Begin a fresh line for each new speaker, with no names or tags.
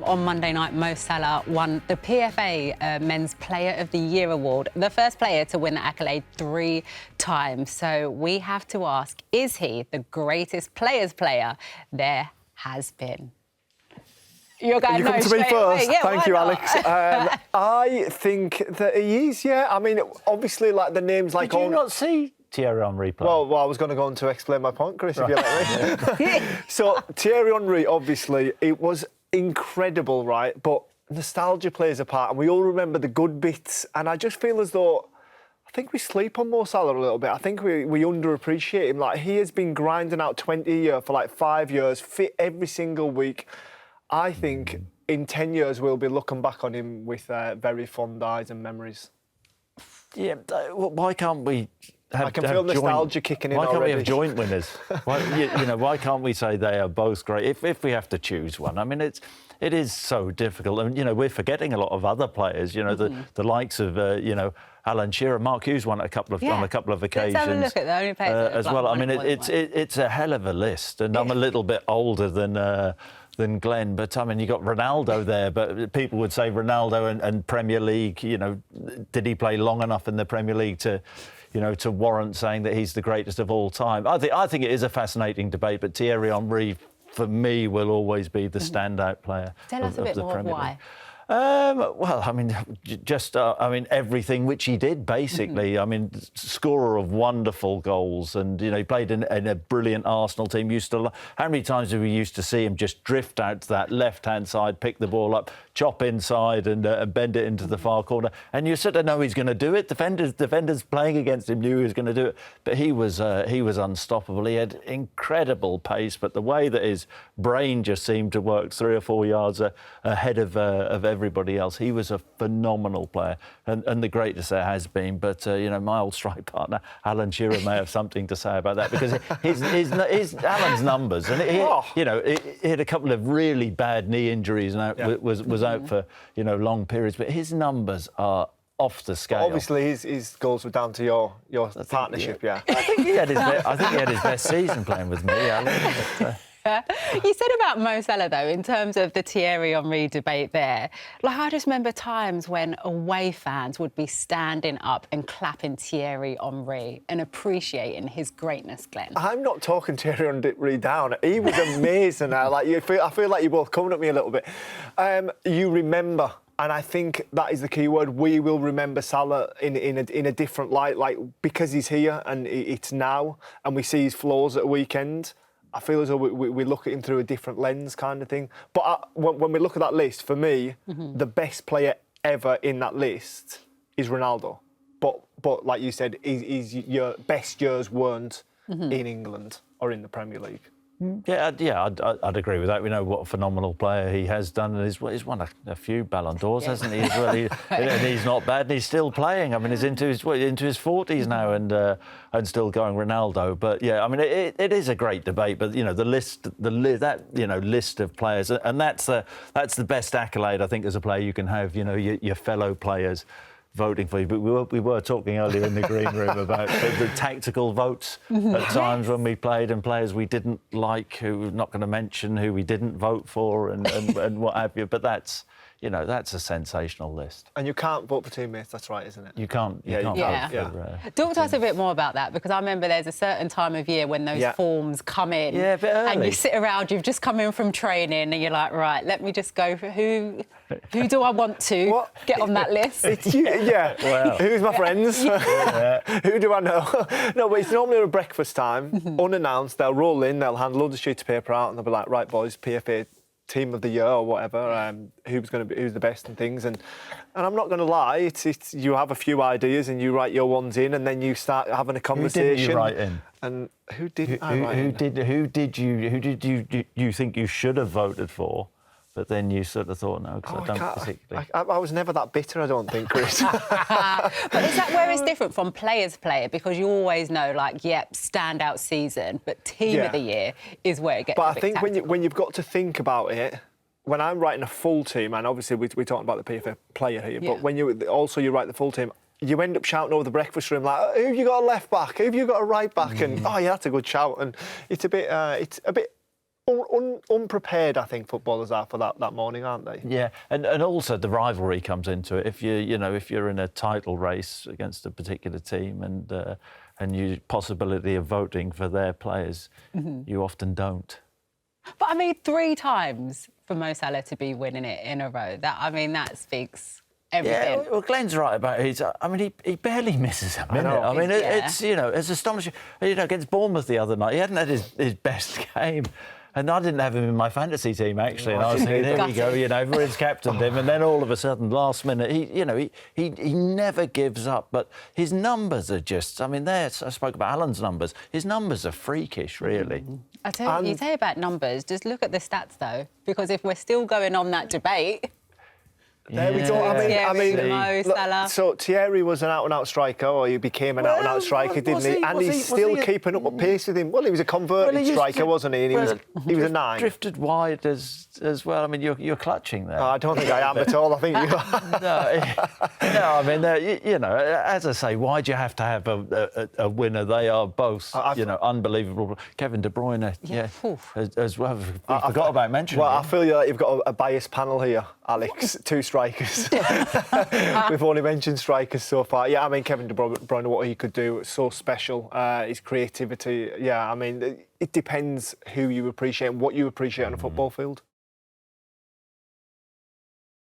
On Monday night, Mo Salah won the PFA Men's Player of the Year award, the first player to win the accolade 3 times. So we have to ask, is he the greatest players' player there has been? You're going
you come to me first.
Yeah,
Thank you,
not?
Alex. I think that he is, yeah. I mean, obviously, like the names like...
Did you not see Thierry Henry play?
Well, I was going to go on to explain my point, Chris, if you let me. So, Thierry Henry, obviously, it was incredible, right? But nostalgia plays a part, and we all remember the good bits. And I just feel as though I think we sleep on Mo Salah a little bit. I think we underappreciate him. Like, he has been grinding out 20 a year for like 5 years, fit every single week. I think in 10 years we'll be looking back on him with very fond eyes and memories.
Yeah, why can't we have...
I can feel nostalgia kicking in already.
Why can't we have joint winners? Why can't we say they are both great if we have to choose one? I mean, it is so difficult. I mean, we're forgetting a lot of other players. The likes of Alan Shearer, Mark Hughes won on a couple of occasions.
Let's have a look at the only players
as well. I mean, it's a hell of a list, and I'm a little bit older than Glenn, but I mean, you got Ronaldo there, but people would say Ronaldo and Premier League, did he play long enough in the Premier League to warrant saying that he's the greatest of all time? I think it is a fascinating debate, but Thierry Henry, for me, will always be the standout player.
Tell us a bit more of why.
Well, I mean, everything which he did, basically. I mean, scorer of wonderful goals, and he played in a brilliant Arsenal team. How many times have we used to see him just drift out to that left-hand side, pick the ball up, chop inside, and bend it into the far corner? And you sort of know he's going to do it. Defenders playing against him knew he was going to do it, but he was unstoppable. He had incredible pace, but the way that his brain just seemed to work 3 or 4 yards ahead of everybody else. He was a phenomenal player, and the greatest there has been. But my old strike partner Alan Shearer may have something to say about that, because his Alan's numbers, and he had a couple of really bad knee injuries and was out for long periods, but his numbers are off the scale.
Obviously, his goals were down to your partnership. Yeah.
I think he had his best season playing with me, Alan. But,
You said about Mo Salah, though, in terms of the Thierry Henry debate there, like, I just remember times when away fans would be standing up and clapping Thierry Henry and appreciating his greatness, Glenn.
I'm not talking Thierry Henry down. He was amazing. I feel like you're both coming at me a little bit. You remember, and I think that is the key word. We will remember Salah in a different light, like, because he's here and it's now, and we see his flaws at a weekend. I feel as though we look at him through a different lens, kind of thing. But when we look at that list, for me, the best player ever in that list is Ronaldo. But like you said, your best years weren't in England or in the Premier League.
Yeah, I'd agree with that. We know what a phenomenal player he has done, and he's won a few Ballon d'Ors, hasn't he? As well, and he's not bad, and he's still playing. I mean, he's into his 40s now, and still going. Ronaldo, but yeah, I mean, it is a great debate. But the list of players, and that's the best accolade I think as a player you can have. Your fellow players voting for you. But we were talking earlier in the green room about the tactical votes at times when we played, and players we didn't like, who we're not going to mention, who we didn't vote for, and what have you. But that's a sensational list.
And you can't vote for teammates, that's right, isn't it?
You can't vote for...
Talk to us a bit more about that, because I remember there's a certain time of year when those forms come in.
Yeah, a bit early.
And you sit around, you've just come in from training, and you're like, right, let me just go for who do I want to get on that list?
Wow. Who's my friends? Who do I know? No, but it's normally at breakfast time, unannounced. They'll roll in, they'll hand loads of sheets of paper out, and they'll be like, right, boys, PFA Team of the Year or whatever, who's the best and things, and I'm not going to lie, it's you have a few ideas and you write your ones in, and then you start having a conversation.
Who didn't you write in?
And who didn't I write in?
Who did you think you should have voted for? But then you sort of thought, no, because I don't particularly...
I was never that bitter, I don't think, Chris.
But is that where it's different from players' player? Because you always know, like, standout season, but team of the year is where it gets
But I think when you've got to think about it, when I'm writing a full team, and obviously we're talking about the PFA player here, but when you write the full team, you end up shouting over the breakfast room, like, who have you got a left back? Who have you got a right back? And, oh, yeah, that's a good shout. And it's a bit unprepared, I think, footballers are for that morning, aren't they?
Yeah, and also the rivalry comes into it. If if you're in a title race against a particular team and you possibility of voting for their players, you often don't.
But I mean, 3 times for Mo Salah to be winning it in a row. That speaks everything.
Yeah, well, Glenn's right about it. I mean, he barely misses a minute. I mean, it's it's astonishing. Against Bournemouth the other night, he hadn't had his best game. And I didn't have him in my fantasy team, actually. And I was thinking, here we go, everyone's captained him. And then all of a sudden, last minute, he never gives up. But his numbers are just, I mean, I spoke about Alan's numbers. His numbers are freakish, really.
I tell you, say about numbers, just look at the stats, though. Because if we're still going on that debate...
There we go. I mean,
Mo Salah.
So Thierry was an out-and-out striker, or he became an out-and-out striker, didn't he? And he's still keeping up a pace with him. Well, he was a converted striker, wasn't he? And he was a 9.
Drifted wide as well. I mean, you're clutching there.
Oh, I don't think I am at all. I think you are.
No, I mean, as I say, why do you have to have a winner? They are both, unbelievable. Kevin De Bruyne, as well. We forgot about mentioning him.
I feel like you've got a biased panel here, Alex. 2 strikers. We've only mentioned strikers so far. Yeah, I mean, Kevin De Bruyne, what he could do, so special. His creativity. Yeah, I mean, it depends who you appreciate and what you appreciate on a football field.